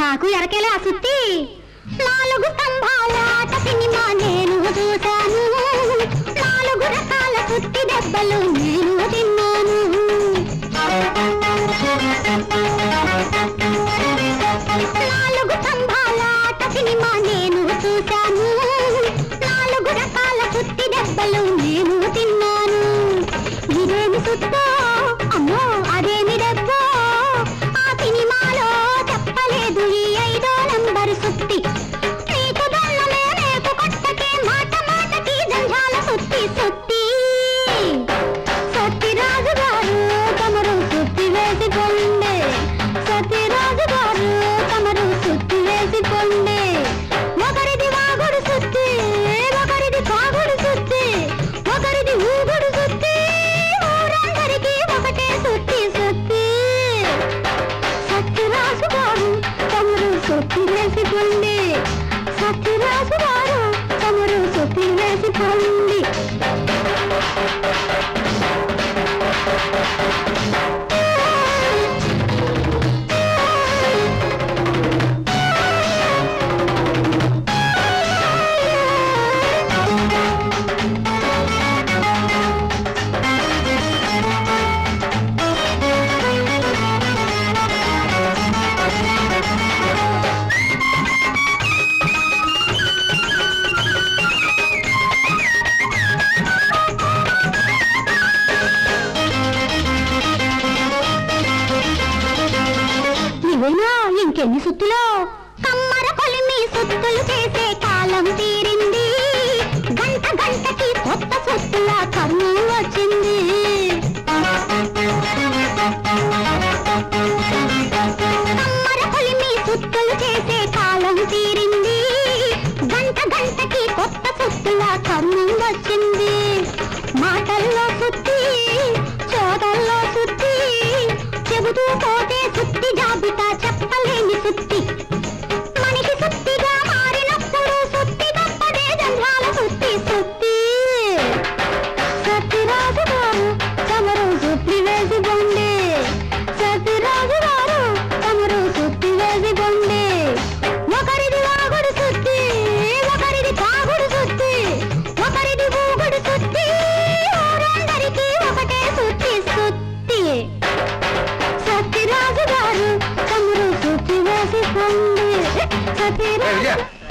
నాకు ఎరకేలే అసుత్తి నాలుగు స్తంభాల సినిమా నేను చూశాను, నాలుగు రకాల సుత్తి దెబ్బలు నేను తిన్నాను. నాలుగు స్తంభాల సినిమా నేను చూశాను, నాలుగు రకాల సుత్తి దెబ్బలు నేను తిన్నాను. ఇదేమి సుత్తో అమ్మో అదేమి దెబ్బో ఆ సినిమాలో చెప్పలేదు ఈ 5వ నంబరు సుత్తి. నీకు దొల్లమే రేపు కొట్టకే మాట మాటకి జంజాల సుత్తి సుత్తి. సత్యరాజు గారు తమరు సుత్తి వేసిపోండే, సత్యరాజు గారు తమరు సుత్తి వేసిపోండే. ఒకరిది వాగుడు సుత్తి, ఒకరిది కాగుడు సుత్తి, ఒకరిది ఊగుడు సుత్తి, ఊరందరికీ ఒకటే సుత్తి సుత్తి. సత్యరాజు గారు తమరు సుత్తి వేసిపోండి, సత్యరాజు గారు తమరు సుత్తి వేసిపోండి. ఇవేనా ఇంకెన్ని సుత్తులో? కమ్మర కొలిమి సుత్తులు చేసే కాలం తీరింది, గంట గంటకి కొత్త సుత్తుల కర్మం వచ్చింది. కమ్మర కొలిమి సుత్తులు చేసే కాలం తీరింది, గంట గంటకి కొత్త సుత్తుల కర్మం వచ్చింది. మాటల్లో సుత్తి, చోటల్లో సుత్తి, చెబుతూ పోతే సుత్తి జాబితా చెప్పలేని సుత్తి. మనిషి సుత్తిగా మారినప్పుడు సుత్తి తప్పదే జంజాల సుత్తి సుత్తి. సత్యరాజు గారు తమరు సుత్తి వేసిపోండి, సత్యరాజు గారు తమరు సుత్తి వేసిపోండి. ఒకరిది వాగుడు సుత్తి, ఒకరిది కాగుడు సుత్తి, ఒకరిది ఊగుడు సుత్తి, ఊరందరికీ ఒకటే సుత్తి సుత్తి. సత్యరాజు గారు తమరు సుత్తి వేసిపోండి, సత్యరాజు